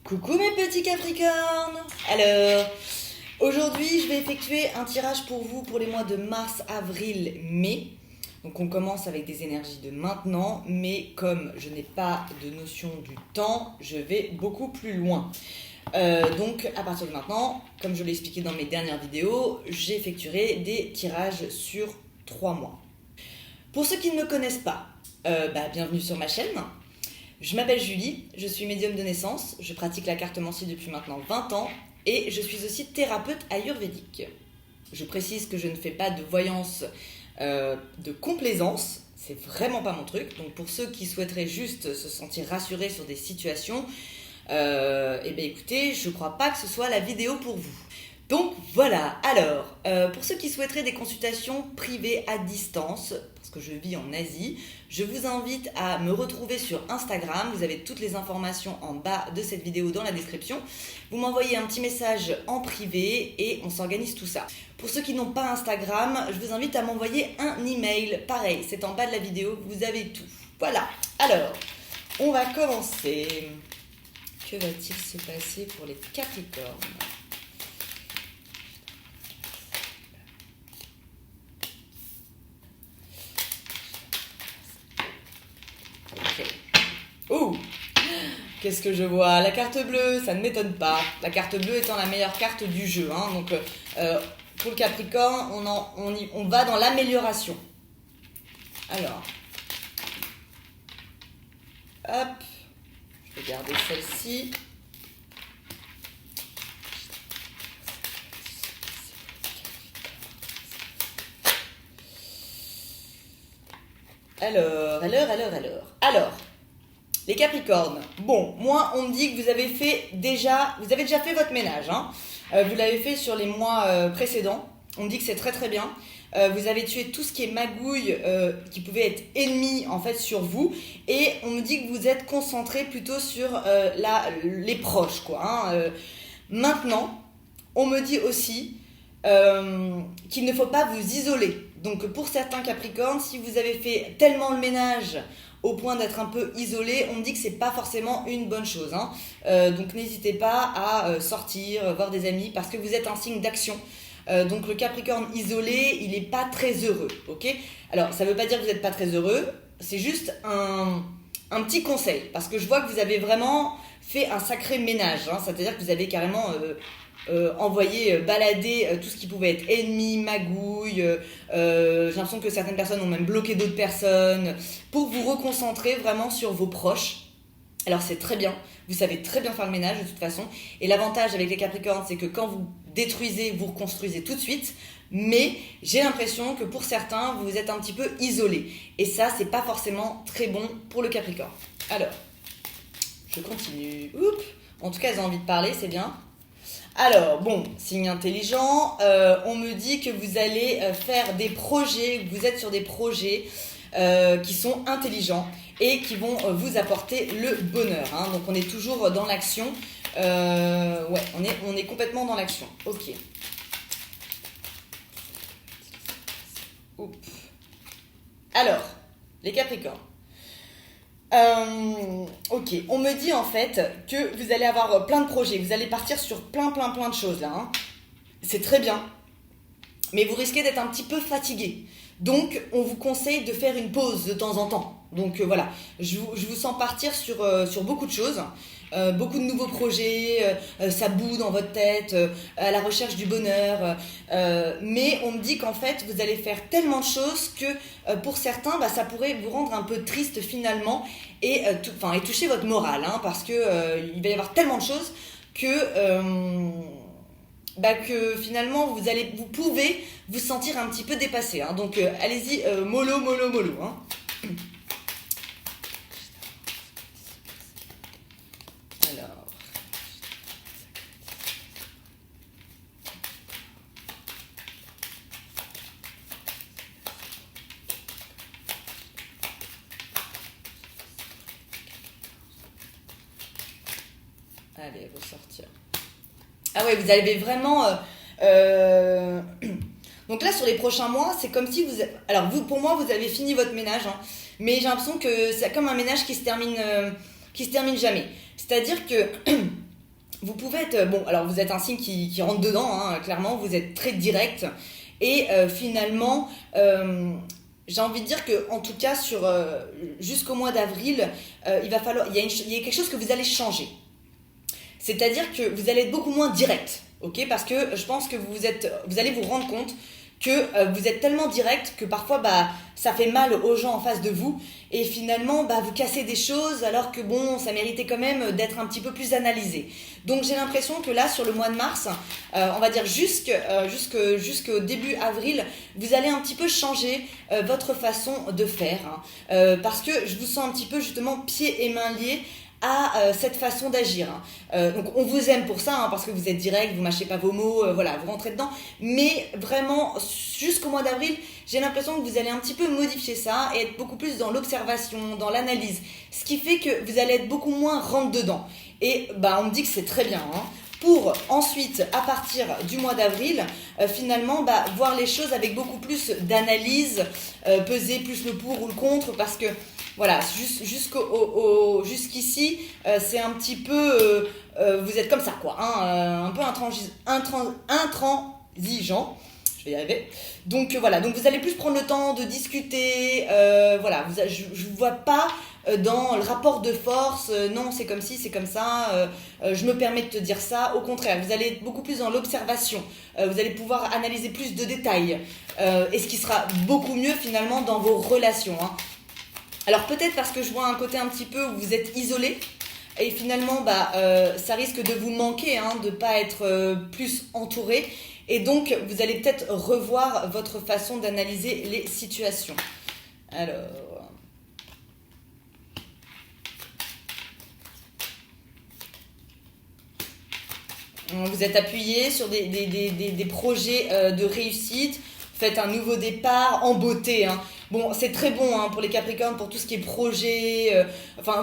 Coucou mes petits Capricornes. Alors, aujourd'hui je vais effectuer un tirage pour vous pour les mois de mars, avril, mai. Donc on commence avec des énergies de maintenant, mais comme je n'ai pas de notion du temps, je vais beaucoup plus loin. Donc à partir de maintenant, comme je l'ai expliqué dans mes dernières vidéos, j'effectuerai des tirages sur 3 mois. Pour ceux qui ne me connaissent pas, bienvenue sur ma chaîne. Je m'appelle Julie, je suis médium de naissance, je pratique la cartomancie depuis maintenant 20 ans et je suis aussi thérapeute ayurvédique. Je précise que je ne fais pas de voyance de complaisance, c'est vraiment pas mon truc. Donc pour ceux qui souhaiteraient juste se sentir rassurés sur des situations, écoutez, je crois pas que ce soit la vidéo pour vous. Donc voilà, alors, pour ceux qui souhaiteraient des consultations privées à distance, parce que je vis en Asie, je vous invite à me retrouver sur Instagram. Vous avez toutes les informations en bas de cette vidéo dans la description. Vous m'envoyez un petit message en privé et on s'organise tout ça. Pour ceux qui n'ont pas Instagram, je vous invite à m'envoyer un email. Pareil, c'est en bas de la vidéo, vous avez tout. Voilà, alors, on va commencer. Que va-t-il se passer pour les Capricornes ? Ouh, qu'est-ce que je vois? La carte bleue, ça ne m'étonne pas. La carte bleue étant la meilleure carte du jeu. Donc, pour le Capricorne, on va dans l'amélioration. Alors, hop, je vais garder celle-ci. Alors, les Capricornes, bon, moi on me dit que vous avez déjà fait votre ménage, vous l'avez fait sur les mois précédents, on me dit que c'est très très bien, vous avez tué tout ce qui est magouille qui pouvait être ennemi en fait sur vous, et on me dit que vous êtes concentré plutôt sur les proches quoi. Maintenant, on me dit aussi qu'il ne faut pas vous isoler. Donc pour certains Capricornes, si vous avez fait tellement le ménage au point d'être un peu isolé, on me dit que c'est pas forcément une bonne chose. Donc n'hésitez pas à sortir, voir des amis, parce que vous êtes un signe d'action. Donc le Capricorne isolé, il n'est pas très heureux, ok ? Alors ça veut pas dire que vous n'êtes pas très heureux, c'est juste un petit conseil, parce que je vois que vous avez vraiment fait un sacré ménage, c'est-à-dire que vous avez carrément envoyé balader tout ce qui pouvait être ennemi, magouille, j'ai l'impression que certaines personnes ont même bloqué d'autres personnes, pour vous reconcentrer vraiment sur vos proches. Alors c'est très bien, vous savez très bien faire le ménage de toute façon, et l'avantage avec les Capricornes, c'est que quand vous détruisez, vous reconstruisez tout de suite, mais j'ai l'impression que pour certains, vous êtes un petit peu isolés, et ça, c'est pas forcément très bon pour le Capricorne. Alors, je continue. Oups. En tout cas, elles ont envie de parler, c'est bien. Alors, bon, signe intelligent, on me dit que vous allez faire des projets, vous êtes sur des projets qui sont intelligents et qui vont vous apporter le bonheur. Donc, on est toujours dans l'action. On est complètement dans l'action. Ok. Oups. Alors, les Capricornes. Ok, on me dit en fait que vous allez avoir plein de projets, vous allez partir sur plein de choses là. C'est très bien, mais vous risquez d'être un petit peu fatigué. Donc, on vous conseille de faire une pause de temps en temps. Donc voilà, je vous sens partir sur beaucoup de choses, beaucoup de nouveaux projets, ça bout dans votre tête, à la recherche du bonheur. Mais on me dit qu'en fait, vous allez faire tellement de choses que pour certains, ça pourrait vous rendre un peu triste finalement et toucher votre morale, parce que il va y avoir tellement de choses que finalement vous pouvez vous sentir un petit peu dépassé. Donc allez-y, mollo. Alors. Allez, ressortir. Ah ouais, vous avez vraiment... Donc là, sur les prochains mois, c'est comme si vous... Alors, pour moi, vous avez fini votre ménage, mais j'ai l'impression que c'est comme un ménage qui se termine jamais. C'est-à-dire que vous pouvez être, bon, alors vous êtes un signe qui rentre dedans, hein, clairement, vous êtes très direct, et finalement, j'ai envie de dire que, en tout cas, jusqu'au mois d'avril, il y a quelque chose que vous allez changer. C'est-à-dire que vous allez être beaucoup moins direct, ok? Parce que je pense que vous allez vous rendre compte que vous êtes tellement direct que parfois ça fait mal aux gens en face de vous et finalement vous cassez des choses alors que bon, ça méritait quand même d'être un petit peu plus analysé. Donc j'ai l'impression que là sur le mois de mars, on va dire jusqu'au début avril, vous allez un petit peu changer votre façon de faire, hein. Parce que je vous sens un petit peu justement pieds et mains liés à cette façon d'agir. Donc on vous aime pour ça, hein, parce que vous êtes direct, vous mâchez pas vos mots, voilà, vous rentrez dedans. Mais vraiment, jusqu'au mois d'avril, j'ai l'impression que vous allez un petit peu modifier ça et être beaucoup plus dans l'observation, dans l'analyse. Ce qui fait que vous allez être beaucoup moins rentre dedans. Et on me dit que c'est très bien, hein, pour ensuite, à partir du mois d'avril, finalement, voir les choses avec beaucoup plus d'analyse, peser plus le pour ou le contre, parce que voilà, jusqu'ici, c'est un petit peu, vous êtes comme ça, quoi, hein, un peu intransigeant. Je vais y arriver. Donc voilà, donc vous allez plus prendre le temps de discuter. Voilà, je ne vois pas dans le rapport de force. Non, c'est comme ci, c'est comme ça. Je me permets de te dire ça. Au contraire, vous allez être beaucoup plus dans l'observation. Vous allez pouvoir analyser plus de détails. Et ce qui sera beaucoup mieux finalement dans vos relations, hein. Alors peut-être parce que je vois un côté un petit peu où vous êtes isolé et finalement ça risque de vous manquer, hein, de ne pas être plus entouré et donc vous allez peut-être revoir votre façon d'analyser les situations. Alors... Vous êtes appuyé sur des projets de réussite, faites un nouveau départ en beauté, hein. Bon, c'est très bon, hein, pour les Capricornes, pour tout ce qui est projet.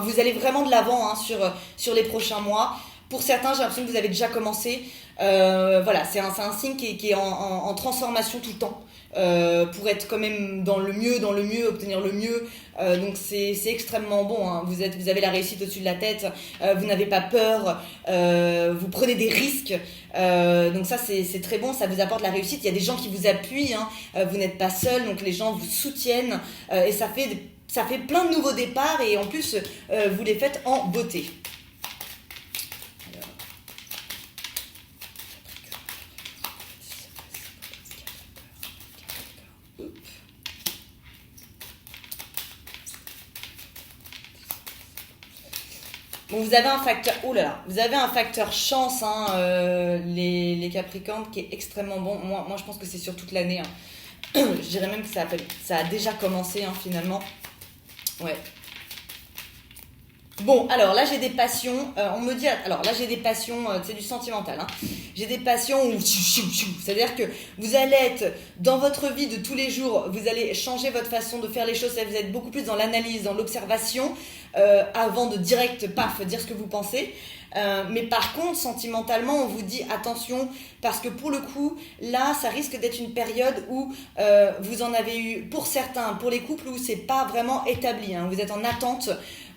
Vous allez vraiment de l'avant, hein, sur les prochains mois. Pour certains, j'ai l'impression que vous avez déjà commencé. Voilà, c'est un signe qui est en transformation tout le temps. Pour être quand même dans le mieux, obtenir le mieux. Donc c'est extrêmement bon, hein. Vous avez la réussite au-dessus de la tête. Vous n'avez pas peur. Vous prenez des risques. Donc ça c'est très bon, ça vous apporte la réussite. Il y a des gens qui vous appuient, hein. Vous n'êtes pas seul, donc les gens vous soutiennent et ça fait plein de nouveaux départs et en plus vous les faites en beauté. Bon, vous avez un facteur chance, hein, les Capricornes, qui est extrêmement bon. Moi je pense que c'est sur toute l'année, hein. Je dirais même que ça a déjà commencé, hein, finalement. Ouais. Bon, alors là j'ai des passions, on me dit, alors là j'ai des passions, c'est du sentimental, hein. J'ai des passions où, c'est-à-dire que vous allez être dans votre vie de tous les jours, vous allez changer votre façon de faire les choses, vous êtes beaucoup plus dans l'analyse, dans l'observation, avant de direct, paf, dire ce que vous pensez. Mais par contre, sentimentalement, on vous dit attention, parce que pour le coup, là, ça risque d'être une période où vous en avez eu, pour certains, pour les couples où c'est pas vraiment établi, hein. Vous êtes en attente,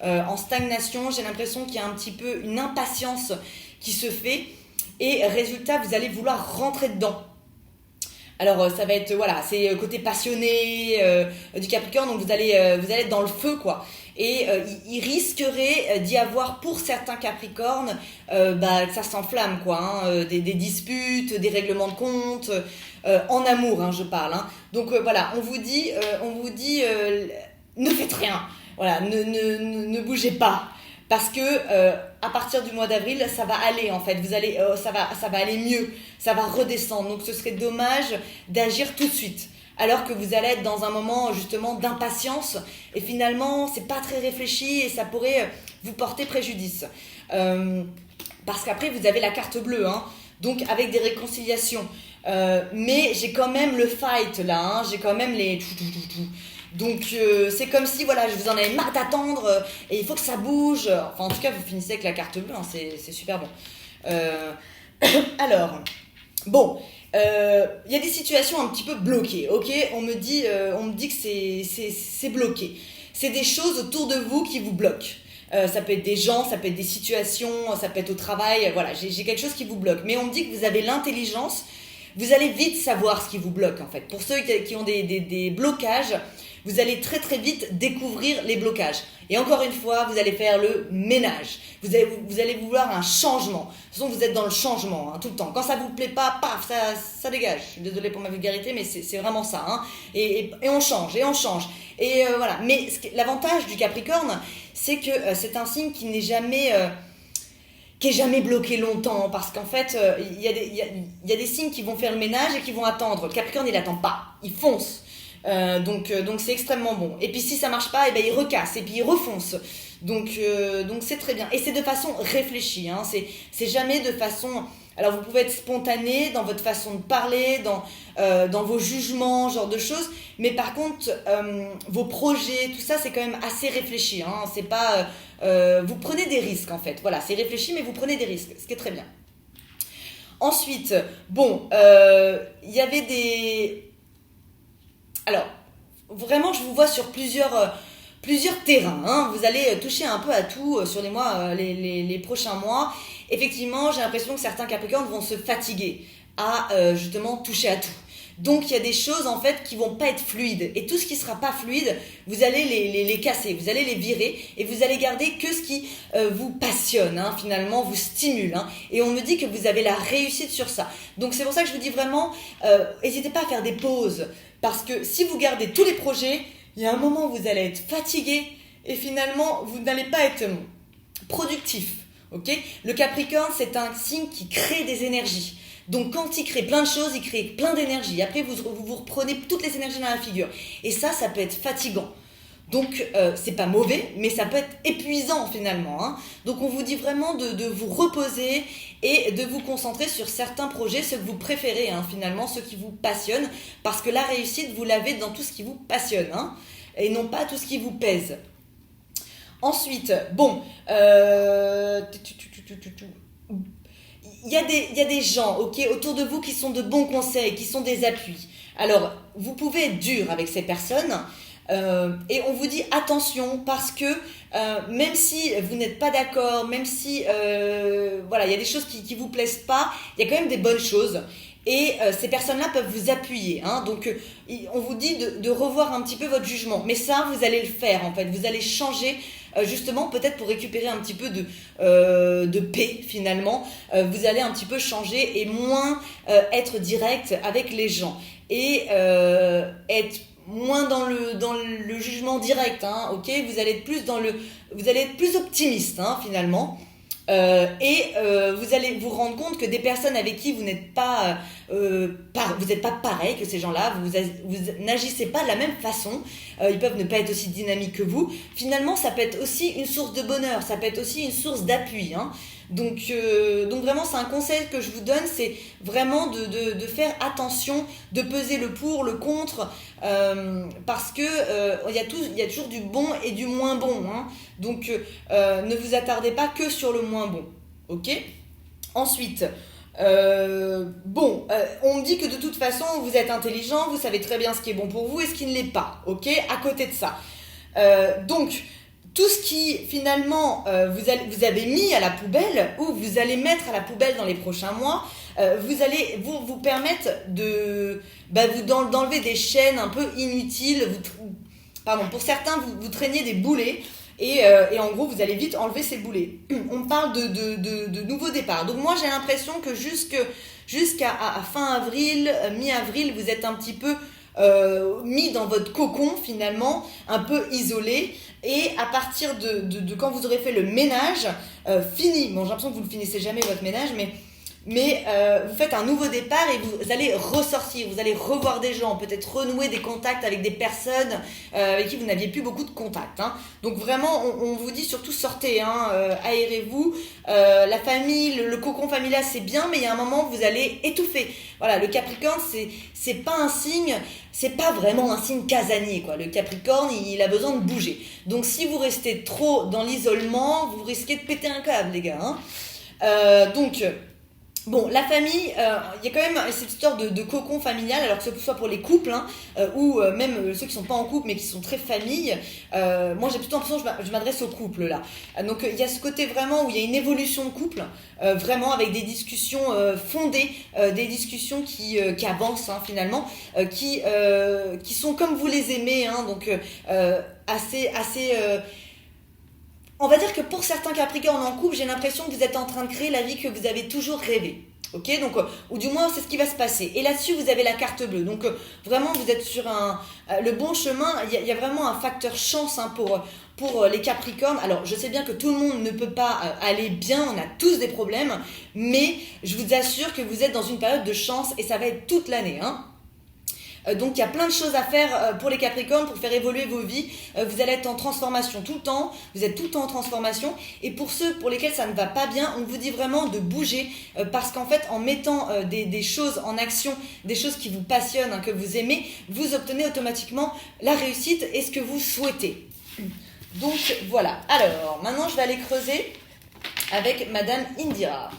en stagnation. J'ai l'impression qu'il y a un petit peu une impatience qui se fait, et résultat, vous allez vouloir rentrer dedans. Alors ça va être, voilà, c'est côté passionné du Capricorne, donc vous allez être dans le feu, quoi. Et il risquerait d'y avoir pour certains Capricornes que ça s'enflamme, quoi, hein, des disputes, des règlements de compte, en amour, hein, je parle, hein. Donc voilà, on vous dit ne faites rien, voilà, ne bougez pas. Parce que à partir du mois d'avril, ça va aller, en fait. Ça va aller mieux, ça va redescendre. Donc ce serait dommage d'agir tout de suite, alors que vous allez être dans un moment justement d'impatience et finalement c'est pas très réfléchi et ça pourrait vous porter préjudice. Parce qu'après vous avez la carte bleue, hein, donc avec des réconciliations. Mais j'ai quand même le fight là, hein, j'ai quand même les... Donc c'est comme si voilà, je vous en avais marre d'attendre et il faut que ça bouge. Enfin en tout cas vous finissez avec la carte bleue, hein, c'est super bon. Alors, bon, y a des situations un petit peu bloquées, ok. On me dit que c'est bloqué. C'est des choses autour de vous qui vous bloquent. ça peut être des gens, ça peut être des situations, ça peut être au travail, voilà, j'ai quelque chose qui vous bloque. Mais on me dit que vous avez l'intelligence, vous allez vite savoir ce qui vous bloque en fait. Pour ceux qui ont des blocages, vous allez très très vite découvrir les blocages. Et encore une fois, vous allez faire le ménage. Vous allez vouloir un changement. De toute façon, vous êtes dans le changement tout le temps. Quand ça vous plaît pas, paf, ça dégage. Je suis désolée pour ma vulgarité, mais c'est vraiment ça. Et on change, et on change. Et voilà. Mais l'avantage du Capricorne, c'est que c'est un signe qui n'est jamais... qui est jamais bloqué longtemps, parce qu'en fait, il y a des signes qui vont faire le ménage et qui vont attendre. Le Capricorne, il attend pas, il fonce. Donc c'est extrêmement bon. Et puis si ça marche pas, et ben il recasse et puis il refonce. Donc c'est très bien. Et c'est de façon réfléchie. C'est jamais de façon. Alors vous pouvez être spontané dans votre façon de parler, dans vos jugements, genre de choses. Mais par contre, vos projets, tout ça, c'est quand même assez réfléchi. C'est pas. Vous prenez des risques en fait. Voilà, c'est réfléchi, mais vous prenez des risques, ce qui est très bien. Ensuite, bon, il y avait des. Alors, vraiment, je vous vois sur plusieurs terrains. Vous allez toucher un peu à tout sur les mois, les prochains mois. Effectivement, j'ai l'impression que certains Capricornes vont se fatiguer à justement toucher à tout. Donc, il y a des choses en fait qui vont pas être fluides. Et tout ce qui sera pas fluide, vous allez les casser, vous allez les virer et vous allez garder que ce qui vous passionne, finalement, vous stimule. Et on me dit que vous avez la réussite sur ça. Donc, c'est pour ça que je vous dis vraiment, n'hésitez pas à faire des pauses. Parce que si vous gardez tous les projets, il y a un moment où vous allez être fatigué et finalement, vous n'allez pas être productif. Okay ? Le Capricorne, c'est un signe qui crée des énergies. Donc, quand il crée plein de choses, il crée plein d'énergie. Après, vous reprenez toutes les énergies dans la figure. Et ça peut être fatigant. Donc, c'est pas mauvais, mais ça peut être épuisant finalement. Donc, on vous dit vraiment de vous reposer et de vous concentrer sur certains projets, ceux que vous préférez finalement, ceux qui vous passionnent. Parce que la réussite, vous l'avez dans tout ce qui vous passionne, et non pas tout ce qui vous pèse. Ensuite, bon, il y a des gens autour de vous qui sont de bons conseils, qui sont des appuis. Alors, vous pouvez être dur avec ces personnes, et on vous dit attention parce que même si vous n'êtes pas d'accord, même si il y a des choses qui vous plaisent pas, il y a quand même des bonnes choses. Et ces personnes-là peuvent vous appuyer. Donc, on vous dit de revoir un petit peu votre jugement. Mais ça, vous allez le faire en fait. Vous allez changer justement peut-être pour récupérer un petit peu de paix finalement. Vous allez un petit peu changer et moins être direct avec les gens. Et être moins dans le jugement direct. Vous allez être plus vous allez être plus optimiste finalement. Vous allez vous rendre compte que des personnes avec qui vous n'êtes pas vous n'êtes pas pareil que ces gens-là, vous n'agissez pas de la même façon, ils peuvent ne pas être aussi dynamiques que vous. Finalement, ça peut être aussi une source de bonheur, ça peut être aussi une source d'appui. Donc vraiment, c'est un conseil que je vous donne, c'est vraiment de faire attention, de peser le pour, le contre, parce que il y a toujours du bon et du moins bon. Donc ne vous attardez pas que sur le moins bon. Ok ? Ensuite, on me dit que de toute façon, vous êtes intelligent, vous savez très bien ce qui est bon pour vous et ce qui ne l'est pas. Ok ? À côté de ça. Donc, tout ce qui finalement vous avez mis à la poubelle ou vous allez mettre à la poubelle dans les prochains mois, vous allez vous permettre d'enlever des chaînes un peu inutiles. Pour certains, vous traîniez des boulets et en gros, vous allez vite enlever ces boulets. On parle de nouveaux départs. Donc moi, j'ai l'impression que jusqu'à fin avril, mi-avril, vous êtes un petit peu mis dans votre cocon finalement, un peu isolé. Et à partir de quand vous aurez fait le ménage, fini. Bon, j'ai l'impression que vous ne finissez jamais votre ménage, mais vous faites un nouveau départ et vous allez ressortir, vous allez revoir des gens, peut-être renouer des contacts avec des personnes avec qui vous n'aviez plus beaucoup de contacts. Donc vraiment, on vous dit surtout sortez, aérez-vous. La famille, le cocon familial, c'est bien, mais il y a un moment où vous allez étouffer. Voilà, le Capricorne, c'est pas un signe, c'est pas vraiment un signe casanier, quoi. Le Capricorne, il a besoin de bouger. Donc si vous restez trop dans l'isolement, vous risquez de péter un câble, les gars. Donc Bon, la famille, il y a quand même cette histoire de cocon familial, alors que ce soit pour les couples, hein, ou même ceux qui sont pas en couple mais qui sont très famille. Moi, j'ai plutôt l'impression que je m'adresse aux couples là. Donc, il y a ce côté vraiment où il y a une évolution de couple, vraiment avec des discussions fondées, des discussions qui avancent hein, finalement, qui sont comme vous les aimez, hein, donc assez. On va dire que pour certains Capricornes en couple, j'ai l'impression que vous êtes en train de créer la vie que vous avez toujours rêvé. Ok, donc, ou du moins, c'est ce qui va se passer. Et là-dessus, vous avez la carte bleue. Donc, vraiment, vous êtes sur le bon chemin. Il y a vraiment un facteur chance hein, pour les Capricornes. Alors, je sais bien que tout le monde ne peut pas aller bien. On a tous des problèmes. Mais je vous assure que vous êtes dans une période de chance et ça va être toute l'année. Hein. Donc il y a plein de choses à faire pour les Capricornes, pour faire évoluer vos vies. Vous allez être en transformation tout le temps, vous êtes tout le temps en transformation. Et pour ceux pour lesquels ça ne va pas bien, on vous dit vraiment de bouger parce qu'en fait en mettant des choses en action, des choses qui vous passionnent, hein, que vous aimez, vous obtenez automatiquement la réussite et ce que vous souhaitez. Donc voilà, alors maintenant je vais aller creuser avec Madame Indira.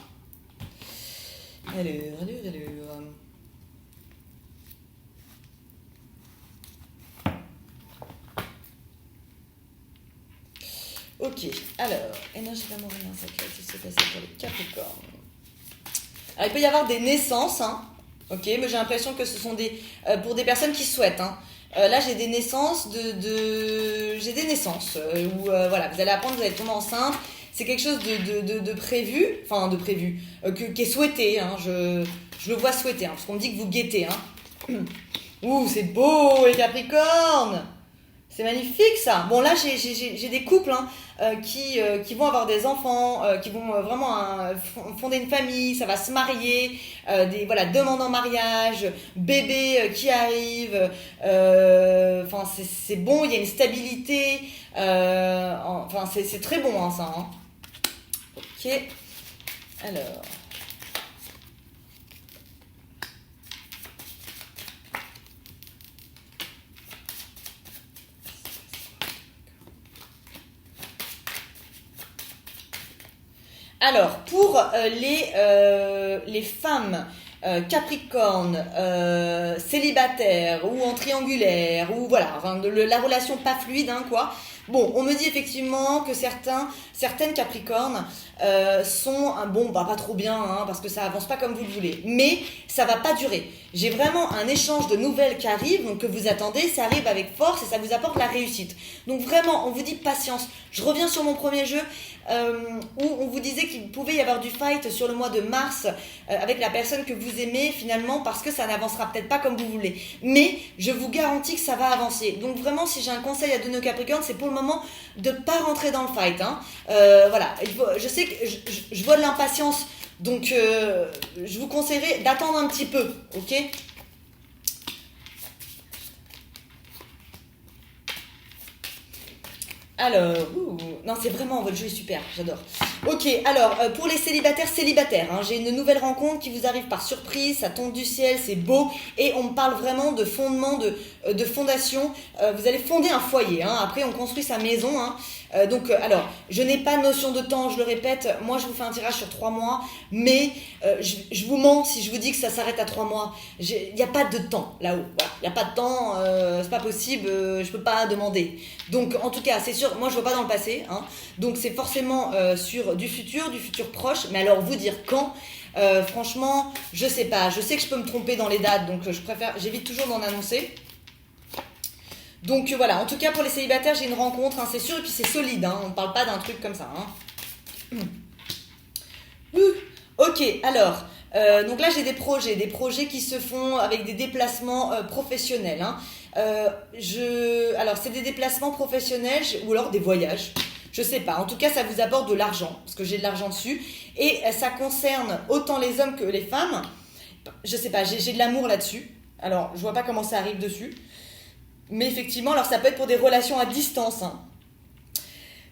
Alors. Ok, alors, énergie d'amour et sacré, qu'est-ce qui s'est passé pour les Capricornes? Alors, il peut y avoir des naissances, hein, ok, mais j'ai l'impression que ce sont pour des personnes qui souhaitent, hein. Là, j'ai des naissances j'ai des naissances où, voilà, vous allez apprendre, vous allez tomber enceinte. C'est quelque chose de prévu, enfin, de prévu, qui est souhaité, hein, je le vois souhaité, hein, parce qu'on me dit que vous guettez, hein. Ouh, c'est beau, les Capricornes! C'est magnifique ça. Bon là j'ai des couples hein, qui vont avoir des enfants, qui vont vraiment fonder une famille, ça va se marier, voilà demandes en mariage, bébé qui arrive. Enfin c'est bon, il y a une stabilité. Enfin c'est très bon hein, ça. Hein. Ok. Alors. Alors, pour les femmes Capricorne, célibataires ou en triangulaire, ou voilà, enfin, la relation pas fluide, hein, quoi. Bon, on me dit effectivement que certaines Capricornes sont, bon, bah pas trop bien, hein, parce que ça avance pas comme vous le voulez. Mais ça va pas durer. J'ai vraiment un échange de nouvelles qui arrive, donc que vous attendez, ça arrive avec force et ça vous apporte la réussite. Donc vraiment, on vous dit patience. Je reviens sur mon premier jeu, où on vous disait qu'il pouvait y avoir du fight sur le mois de mars avec la personne que vous aimez finalement parce que ça n'avancera peut-être pas comme vous voulez. Mais je vous garantis que ça va avancer. Donc vraiment, si j'ai un conseil à donner aux Capricornes, c'est pour le moment de pas rentrer dans le fight. Hein. Voilà, je sais que je vois de l'impatience, donc je vous conseillerais d'attendre un petit peu, ok ? Alors, non, c'est vraiment, votre jeu est super, j'adore. Ok, alors, pour les célibataires, hein, j'ai une nouvelle rencontre qui vous arrive par surprise, ça tombe du ciel, c'est beau, et on me parle vraiment de fondement, de fondation. Vous allez fonder un foyer, hein, après on construit sa maison, hein. Donc, alors, je n'ai pas notion de temps, je le répète, moi je vous fais un tirage sur 3 mois, mais je vous mens si je vous dis que ça s'arrête à 3 mois. Il n'y a pas de temps là-haut, voilà. Il n'y a pas de temps, c'est pas possible, je peux pas demander. Donc, en tout cas, c'est sûr, moi je vois pas dans le passé, hein. Donc c'est forcément sur du futur proche, mais alors vous dire quand, franchement, je sais pas, je sais que je peux me tromper dans les dates, donc j'évite toujours d'en annoncer. Donc voilà, en tout cas pour les célibataires, j'ai une rencontre, hein, c'est sûr, et puis c'est solide, hein, on ne parle pas d'un truc comme ça. Hein. Ok, alors, donc là j'ai des projets qui se font avec des déplacements professionnels. Hein. Alors c'est des déplacements professionnels ou alors des voyages. Je sais pas, en tout cas ça vous apporte de l'argent, parce que j'ai de l'argent dessus, et ça concerne autant les hommes que les femmes. Je sais pas, j'ai de l'amour là-dessus, alors je vois pas comment ça arrive dessus, mais effectivement, alors ça peut être pour des relations à distance, hein.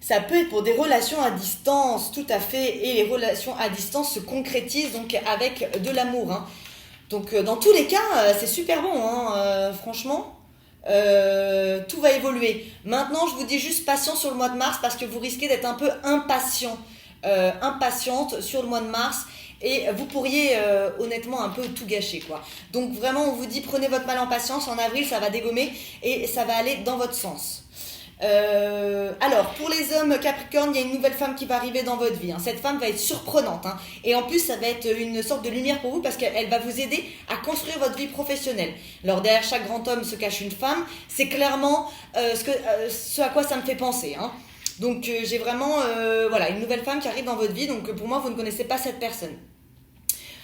Ça peut être pour des relations à distance, tout à fait, et les relations à distance se concrétisent donc avec de l'amour, hein. Donc dans tous les cas, c'est super bon, hein, franchement. Tout va évoluer. Maintenant, je vous dis juste patience sur le mois de mars parce que vous risquez d'être un peu impatient impatiente sur le mois de mars. Et vous pourriez honnêtement un peu tout gâcher, quoi. Donc vraiment, on vous dit, prenez votre mal en patience. En avril, ça va dégommer et ça va aller dans votre sens. Alors, pour les hommes Capricorne, il y a une nouvelle femme qui va arriver dans votre vie. Hein. Cette femme va être surprenante. Hein. Et en plus, ça va être une sorte de lumière pour vous parce qu'elle va vous aider à construire votre vie professionnelle. Alors, derrière chaque grand homme se cache une femme. C'est clairement ce à quoi ça me fait penser. Hein. Donc, j'ai vraiment une nouvelle femme qui arrive dans votre vie. Donc, pour moi, vous ne connaissez pas cette personne.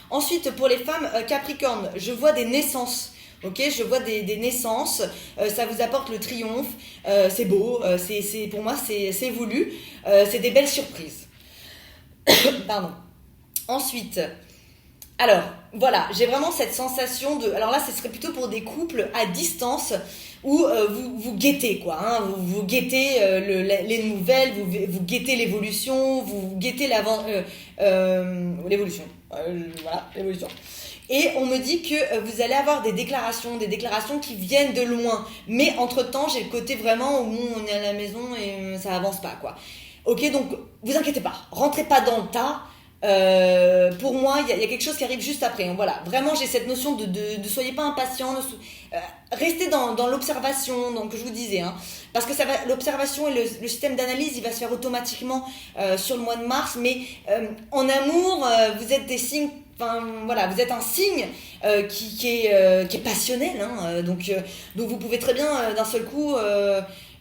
Ensuite, pour les femmes Capricorne, je vois des naissances. Ok, je vois des naissances, ça vous apporte le triomphe, c'est beau, pour moi c'est voulu, c'est des belles surprises. Pardon. Ensuite, alors voilà, j'ai vraiment cette sensation de... Alors là, ce serait plutôt pour des couples à distance où vous guettez quoi, hein, vous guettez les nouvelles, vous guettez l'évolution, vous guettez l'évolution. Voilà, l'évolution. Et on me dit que vous allez avoir des déclarations qui viennent de loin. Mais entre-temps, j'ai le côté vraiment où on est à la maison et ça avance pas, quoi. Ok, donc vous inquiétez pas, rentrez pas dans le tas. Pour moi, il y a quelque chose qui arrive juste après. Voilà, vraiment, j'ai cette notion de soyez pas impatient, restez dans l'observation, donc je vous disais, hein, parce que l'observation et le système d'analyse, il va se faire automatiquement sur le mois de mars. Mais en amour, vous êtes des signes. Enfin voilà, vous êtes un signe qui est passionnel, hein, donc vous pouvez très bien d'un seul coup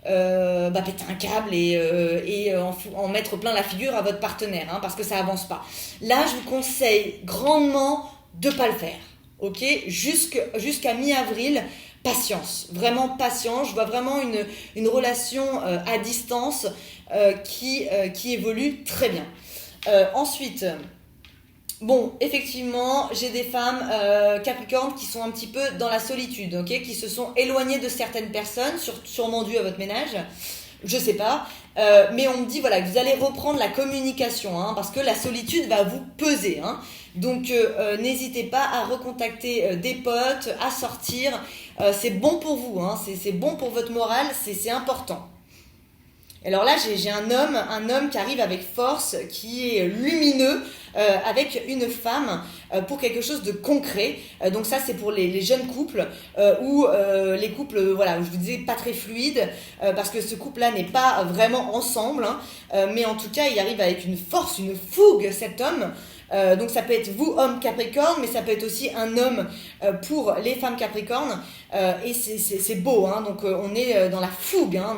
péter un câble et en mettre plein la figure à votre partenaire, hein, parce que ça avance pas. Là, je vous conseille grandement de pas le faire, ok, jusqu'à mi-avril. Patience, vraiment patience. Je vois vraiment une relation à distance qui évolue très bien. Ensuite. Bon, effectivement, j'ai des femmes Capricorne qui sont un petit peu dans la solitude, ok, qui se sont éloignées de certaines personnes, sûrement dû à votre ménage, je sais pas, mais on me dit voilà que vous allez reprendre la communication, hein, parce que la solitude va vous peser, hein. Donc n'hésitez pas à recontacter des potes, à sortir, c'est bon pour vous, hein, c'est bon pour votre morale, c'est important. Alors là, j'ai un homme qui arrive avec force, qui est lumineux, avec une femme pour quelque chose de concret. Donc ça, c'est pour les jeunes couples ou les couples, voilà, où je vous disais pas très fluides, parce que ce couple-là n'est pas vraiment ensemble, hein, mais en tout cas, il arrive avec une force, une fougue, cet homme. Donc ça peut être vous, homme Capricorne, mais ça peut être aussi un homme pour les femmes Capricorne. Et c'est beau, hein, donc on est dans la fougue, hein,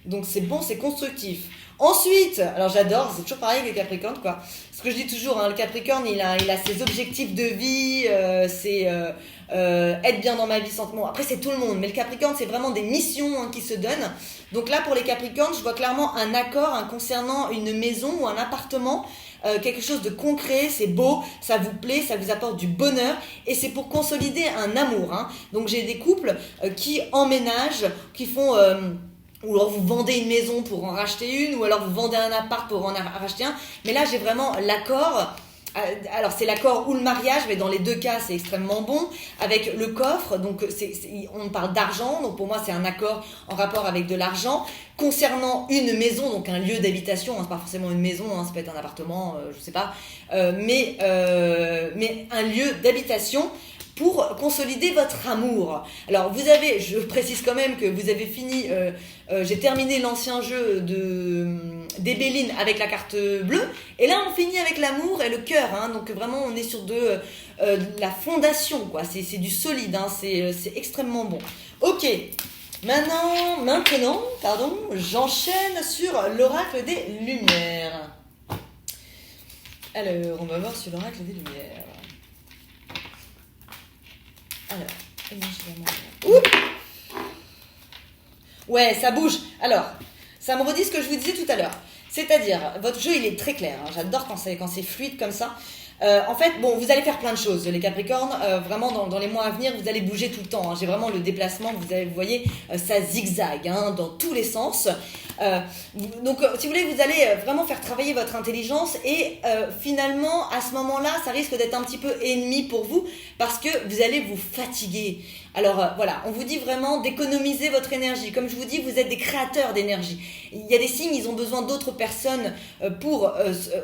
donc c'est bon, c'est constructif. Ensuite, alors j'adore, c'est toujours pareil avec les Capricornes, quoi. Ce que je dis toujours, hein, le Capricorne, il a ses objectifs de vie, c'est être bien dans ma vie sans... Bon, après c'est tout le monde, mais le Capricorne, c'est vraiment des missions, hein, qui se donnent. Donc là, pour les Capricornes, je vois clairement un accord, hein, concernant une maison ou un appartement, quelque chose de concret, c'est beau, ça vous plaît, ça vous apporte du bonheur, et c'est pour consolider un amour, hein. Donc j'ai des couples qui emménagent, qui font... ou alors vous vendez une maison pour en racheter une, ou alors vous vendez un appart pour en racheter un. Mais là, j'ai vraiment l'accord. Alors, c'est l'accord ou le mariage, mais dans les deux cas, c'est extrêmement bon. Avec le coffre, donc on parle d'argent, donc pour moi, c'est un accord en rapport avec de l'argent. Concernant une maison, donc un lieu d'habitation, hein, c'est pas forcément une maison, hein, ça peut être un appartement, je sais pas, mais un lieu d'habitation pour consolider votre amour. Alors je précise quand même que vous avez fini, j'ai terminé l'ancien jeu des Béline avec la carte bleue, et là on finit avec l'amour et le cœur, hein, donc vraiment on est sur de la fondation, quoi. C'est du solide, hein, c'est extrêmement bon. Ok, maintenant, j'enchaîne sur l'oracle des lumières. Alors, on va voir sur l'oracle des lumières. Alors, éventuellement... Ouais, ça bouge. Alors, ça me redit ce que je vous disais tout à l'heure. C'est-à-dire, votre jeu, il est très clair, hein. J'adore quand c'est fluide comme ça. En fait, bon, vous allez faire plein de choses, les Capricornes. Vraiment, dans les mois à venir, vous allez bouger tout le temps. Hein. J'ai vraiment le déplacement, vous voyez, ça zigzague hein, dans tous les sens. Donc, si vous voulez, vous allez vraiment faire travailler votre intelligence et finalement, à ce moment-là, ça risque d'être un petit peu ennemi pour vous parce que vous allez vous fatiguer. Alors voilà, on vous dit vraiment d'économiser votre énergie. Comme je vous dis, vous êtes des créateurs d'énergie. Il y a des signes, ils ont besoin d'autres personnes pour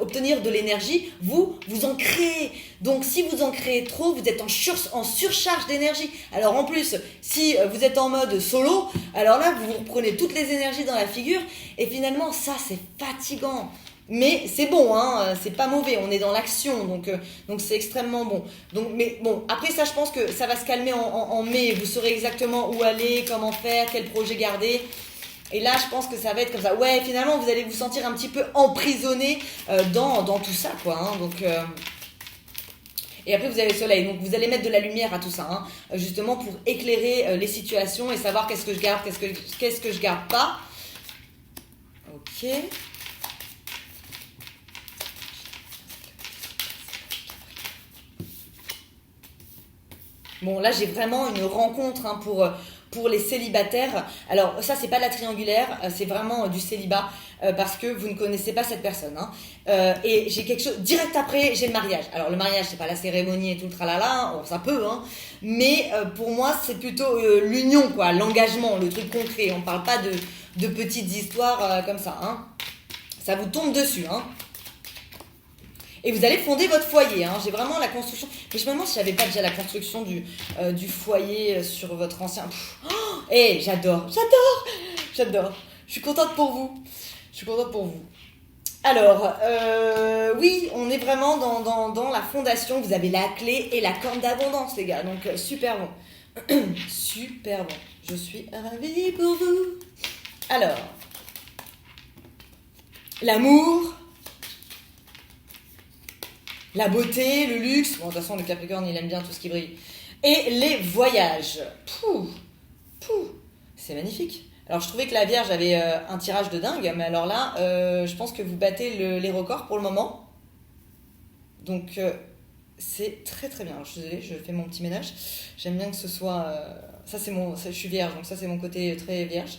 obtenir de l'énergie. Vous en créez. Donc si vous en créez trop, vous êtes en surcharge d'énergie. Alors en plus, si vous êtes en mode solo, alors là, vous vous prenez toutes les énergies dans la figure. Et finalement, ça, c'est fatigant. Mais c'est bon, hein, c'est pas mauvais, on est dans l'action, donc c'est extrêmement bon. Donc, mais bon, après ça, je pense que ça va se calmer en mai, vous saurez exactement où aller, comment faire, quel projet garder. Et là, je pense que ça va être comme ça. Ouais, finalement, vous allez vous sentir un petit peu emprisonné dans tout ça, quoi. Hein, donc, et après, vous avez le soleil, donc vous allez mettre de la lumière à tout ça, hein, justement pour éclairer les situations et savoir qu'est-ce que je garde, qu'est-ce que je garde pas. Ok. Bon, là, j'ai vraiment une rencontre hein, pour les célibataires. Alors, ça, c'est pas la triangulaire, c'est vraiment du célibat parce que vous ne connaissez pas cette personne. Hein. Et j'ai quelque chose, direct après, j'ai le mariage. Alors, le mariage, c'est pas la cérémonie et tout le tralala, hein, ça peut, hein. Mais pour moi, c'est plutôt l'union, quoi, l'engagement, le truc concret. On parle pas de petites histoires comme ça. Hein. Ça vous tombe dessus, hein. Et vous allez fonder votre foyer. Hein. J'ai vraiment la construction. Mais je me demande si j'avais pas déjà la construction du foyer sur votre ancien. J'adore. Je suis contente pour vous. Alors, oui, on est vraiment dans la fondation. Vous avez la clé et la corne d'abondance, les gars. Donc, super bon. Super bon. Je suis ravie pour vous. Alors, l'amour. La beauté, le luxe, bon de toute façon le Capricorne il aime bien tout ce qui brille. Et les voyages. C'est magnifique. Alors je trouvais que la Vierge avait un tirage de dingue, mais alors là, je pense que vous battez les records pour le moment. Donc c'est très très bien. Alors, je suis désolée, je fais mon petit ménage. J'aime bien que ce soit... je suis Vierge, donc ça c'est mon côté très Vierge.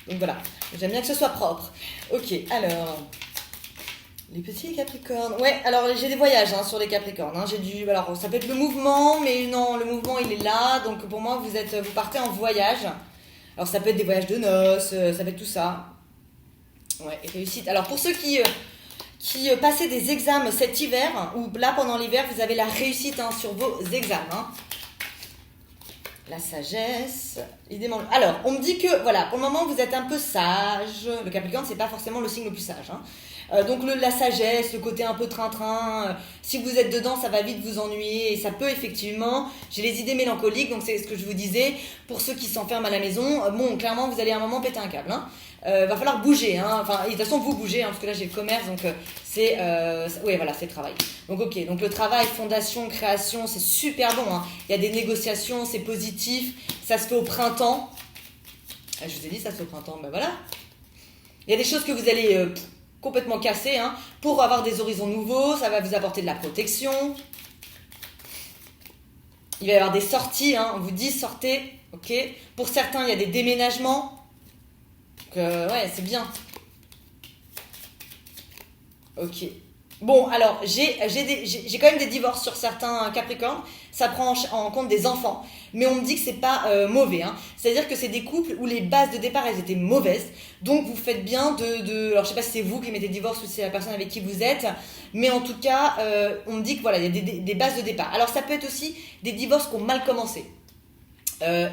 Donc voilà, j'aime bien que ce soit propre. Ok, alors... Les petits Capricornes. Ouais, alors j'ai des voyages hein, sur les Capricornes. Hein. Alors ça peut être le mouvement, mais non, le mouvement il est là. Donc pour moi, vous partez en voyage. Alors ça peut être des voyages de noces, ça peut être tout ça. Ouais, et réussite. Alors pour ceux qui passaient des examens cet hiver, ou là pendant l'hiver, vous avez la réussite hein, sur vos examens. Hein. La sagesse, alors, on me dit que, voilà, pour le moment, vous êtes un peu sage. Le Capricorne, c'est pas forcément le signe le plus sage. Hein. Donc, la sagesse, le côté un peu train-train, si vous êtes dedans, ça va vite vous ennuyer. Et ça peut, effectivement, j'ai les idées mélancoliques, donc c'est ce que je vous disais. Pour ceux qui s'enferment à la maison, bon, clairement, vous allez à un moment péter un câble. Hein. Va falloir bouger. Hein. Enfin, de toute façon, vous bougez, hein, parce que là, j'ai le commerce, donc oui, voilà, c'est le travail. Donc, ok, donc le travail, fondation, création, c'est super bon. Hein. Il y a des négociations, c'est positif. Ça se fait au printemps. Je vous ai dit, ça se fait au printemps, ben voilà. Il y a des choses que vous allez complètement casser. Hein. Pour avoir des horizons nouveaux, ça va vous apporter de la protection. Il va y avoir des sorties, hein. On vous dit sortez, ok. Pour certains, il y a des déménagements. Donc, ouais, c'est bien. Ok. Bon, alors, j'ai quand même des divorces sur certains Capricornes. Ça prend en compte des enfants. Mais on me dit que c'est pas mauvais. Hein. C'est-à-dire que c'est des couples où les bases de départ, elles étaient mauvaises. Donc, vous faites bien alors, je sais pas si c'est vous qui mettez divorce ou si c'est la personne avec qui vous êtes. Mais en tout cas, on me dit que voilà, il y a des bases de départ. Alors, ça peut être aussi des divorces qui ont mal commencé.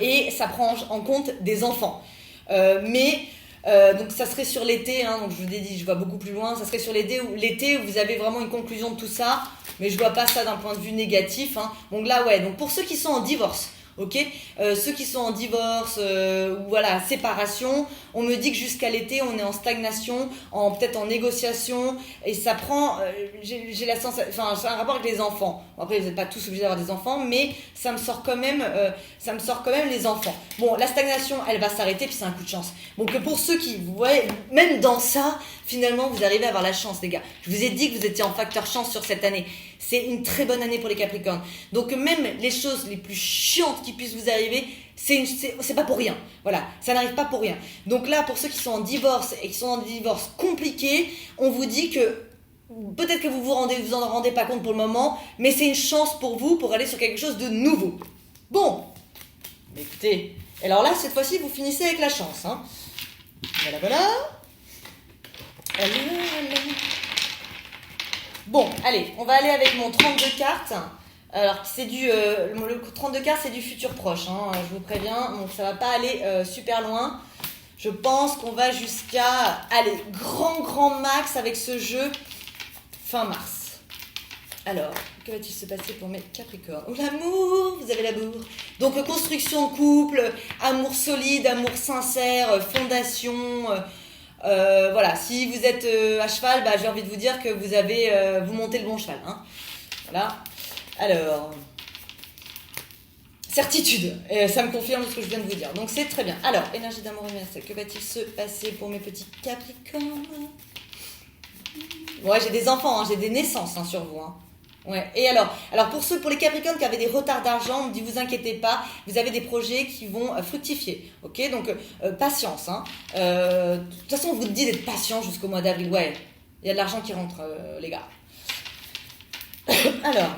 Et ça prend en compte des enfants. Donc ça serait sur l'été, hein, donc je vous ai dit, je vois beaucoup plus loin, ça serait sur l'été où vous avez vraiment une conclusion de tout ça, mais je vois pas ça d'un point de vue négatif. Hein. Donc là, ouais, donc pour ceux qui sont en divorce, ok, ceux qui sont en divorce ou voilà, séparation, on me dit que jusqu'à l'été, on est en stagnation, peut-être en négociation, et ça prend, j'ai la sensation, enfin, c'est un rapport avec les enfants. Bon, après, vous n'êtes pas tous obligés d'avoir des enfants, mais ça me sort quand même les enfants. Bon, la stagnation, elle va s'arrêter, puis c'est un coup de chance. Donc pour ceux qui, vous voyez, même dans ça, Finalement, vous arrivez à avoir la chance, les gars. Je vous ai dit que vous étiez en facteur chance sur cette année. C'est une très bonne année pour les Capricornes. Donc même les choses les plus chiantes qui puissent vous arriver, c'est pas pour rien. Voilà, ça n'arrive pas pour rien. Donc là, pour ceux qui sont en divorce et qui sont dans des divorces compliqués, on vous dit que peut-être que vous en rendez pas compte pour le moment, mais c'est une chance pour vous pour aller sur quelque chose de nouveau. Bon, mais écoutez, alors là, cette fois-ci, vous finissez avec la chance. Hein. Voilà, voilà. Bon, allez, on va aller avec mon 32 cartes. Alors, c'est le 32 cartes, c'est du futur proche, hein, je vous préviens. Donc, ça va pas aller super loin. Je pense qu'on va jusqu'à, allez, grand max avec ce jeu fin mars. Alors, que va-t-il se passer pour mes Capricornes? Oh, l'amour, vous avez l'amour. Donc, construction de couple, amour solide, amour sincère, fondation. Voilà, si vous êtes à cheval, bah, j'ai envie de vous dire que vous montez le bon cheval. Hein. Voilà. Alors, certitude. Ça me confirme ce que je viens de vous dire. Donc, c'est très bien. Alors, énergie d'amour universel. Que va-t-il se passer pour mes petits Capricornes? Ouais, j'ai des enfants, hein, j'ai des naissances sur vous. Hein. Ouais. Et alors pour les Capricornes qui avaient des retards d'argent, on me dit vous inquiétez pas, vous avez des projets qui vont fructifier. Ok, donc patience. Hein. De toute façon, on vous dit d'être patient jusqu'au mois d'avril. Ouais, il y a de l'argent qui rentre, les gars. Alors,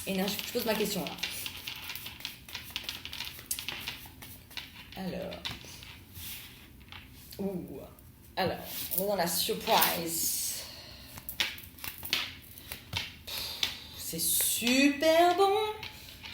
je pose ma question là. Alors, on est dans la surprise. C'est super bon.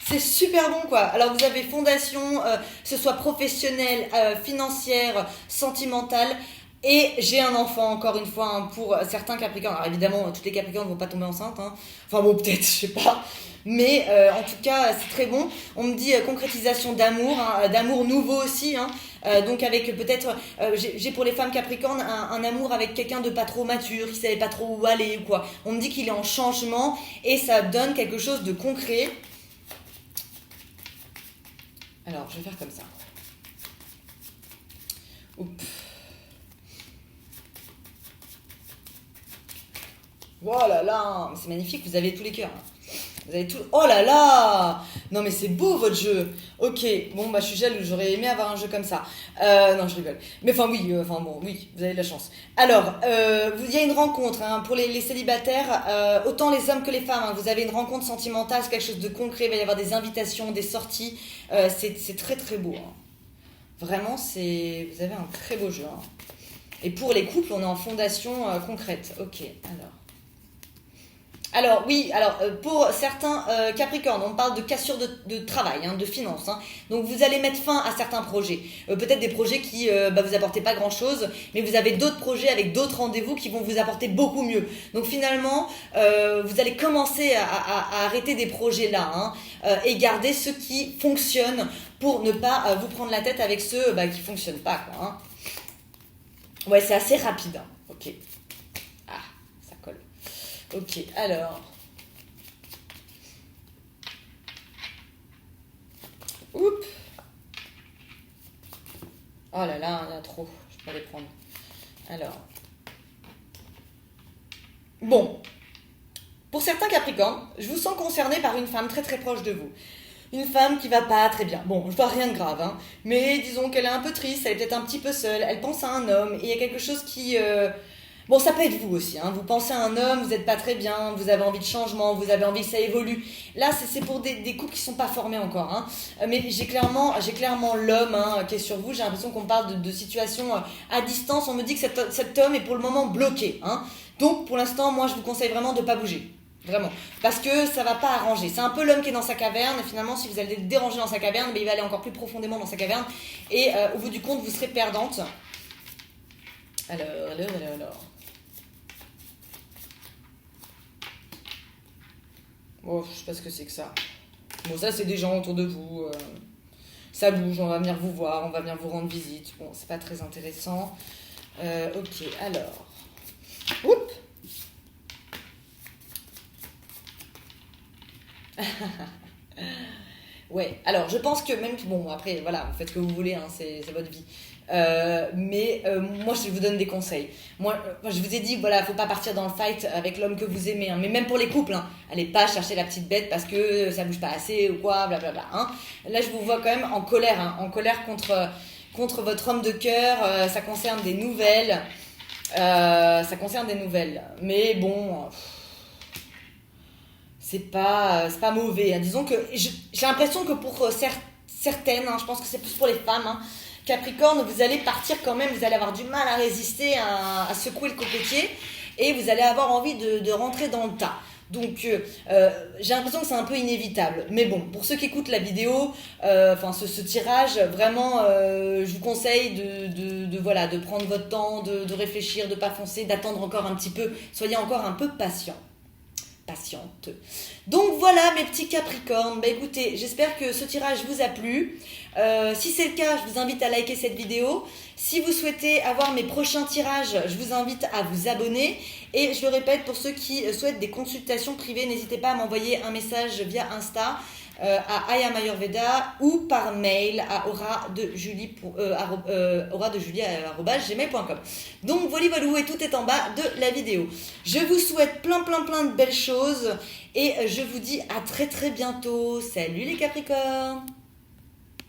C'est super bon quoi. Alors vous avez fondation, que ce soit professionnelle, financière, sentimentale. Et j'ai un enfant, encore une fois, hein, pour certains Capricornes. Alors évidemment, toutes les Capricornes ne vont pas tomber enceintes. Hein. Enfin bon, peut-être, je sais pas. Mais en tout cas, c'est très bon. On me dit concrétisation d'amour, hein, d'amour nouveau aussi. Hein. Donc avec peut-être, j'ai pour les femmes Capricornes un amour avec quelqu'un de pas trop mature, qui savait pas trop où aller ou quoi. On me dit qu'il est en changement et ça donne quelque chose de concret. Alors, je vais faire comme ça. Oups. Oh là là, c'est magnifique, vous avez tous les cœurs. Vous avez tout. Oh là là! Non mais c'est beau votre jeu. Ok, bon bah je suis jalouse, j'aurais aimé avoir un jeu comme ça. Non je rigole. Mais enfin oui, oui, vous avez de la chance. Alors, il y a une rencontre hein, pour les célibataires, autant les hommes que les femmes. Hein, vous avez une rencontre sentimentale, c'est quelque chose de concret. Il va y avoir des invitations, des sorties. C'est très très beau. Hein. Vraiment, vous avez un très beau jeu. Hein. Et pour les couples, on est en fondation concrète. Ok, alors. Alors oui, pour certains Capricornes, on parle de cassure de travail, hein, de finances. Hein. Donc vous allez mettre fin à certains projets. Peut-être des projets qui vous apportaient pas grand-chose, mais vous avez d'autres projets avec d'autres rendez-vous qui vont vous apporter beaucoup mieux. Donc finalement, vous allez commencer à arrêter des projets là hein, et garder ceux qui fonctionnent pour ne pas vous prendre la tête avec ceux qui fonctionnent pas. Quoi, hein. Ouais, c'est assez rapide. Hein. Ok. Ok, alors. Oups. Oh là là, il y en a trop. Je peux les prendre. Alors. Bon. Pour certains Capricornes, je vous sens concerné par une femme très très proche de vous. Une femme qui va pas très bien. Bon, je vois rien de grave, hein. Mais disons qu'elle est un peu triste, elle est peut-être un petit peu seule, elle pense à un homme, et il y a quelque chose qui... Bon, ça peut être vous aussi, hein. Vous pensez à un homme, vous n'êtes pas très bien, vous avez envie de changement, vous avez envie que ça évolue. Là, c'est pour des couples qui sont pas formés encore, hein. Mais j'ai clairement l'homme hein, qui est sur vous. J'ai l'impression qu'on parle de situation à distance. On me dit que cet homme est pour le moment bloqué, hein. Donc, pour l'instant, moi, je vous conseille vraiment de pas bouger. Vraiment. Parce que ça va pas arranger. C'est un peu l'homme qui est dans sa caverne. Et finalement, si vous allez le déranger dans sa caverne, il va aller encore plus profondément dans sa caverne. Et au bout du compte, vous serez perdante. Alors. Oh, je sais pas ce que c'est que ça. Bon, ça, c'est des gens autour de vous. Ça bouge, on va venir vous voir, on va venir vous rendre visite. Bon, c'est pas très intéressant. Ok, alors. Oups. Ouais, alors je pense que même... Bon, après, voilà, vous faites ce que vous voulez, hein, c'est votre vie. Moi, je vous donne des conseils. Moi, je vous ai dit, voilà, faut pas partir dans le fight avec l'homme que vous aimez, hein. Mais même pour les couples, hein, allez pas chercher la petite bête parce que ça bouge pas assez ou quoi, blablabla. Hein. Là, je vous vois quand même en colère, hein, en colère contre votre homme de cœur. Ça concerne des nouvelles. Mais bon, c'est pas mauvais, hein. Disons que j'ai l'impression que pour certaines, hein, je pense que c'est plus pour les femmes, hein, Capricorne, vous allez partir quand même, vous allez avoir du mal à résister, à secouer le cocotier, et vous allez avoir envie de rentrer dans le tas. Donc j'ai l'impression que c'est un peu inévitable. Mais bon, pour ceux qui écoutent la vidéo, ce tirage, vraiment, je vous conseille de prendre votre temps, de réfléchir, de pas foncer, d'attendre encore un petit peu. Soyez encore un peu patiente. Donc voilà mes petits Capricornes, écoutez, j'espère que ce tirage vous a plu. Si c'est le cas, je vous invite à liker cette vidéo. Si vous souhaitez avoir mes prochains tirages, je vous invite à vous abonner. Et je le répète, pour ceux qui souhaitent des consultations privées, n'hésitez pas à m'envoyer un message via Insta à I Am Ayurveda ou par mail à aura-de-julie@gmail.com. Donc voilà, et tout est en bas de la vidéo. Je vous souhaite plein de belles choses et je vous dis à très bientôt. Salut les Capricornes!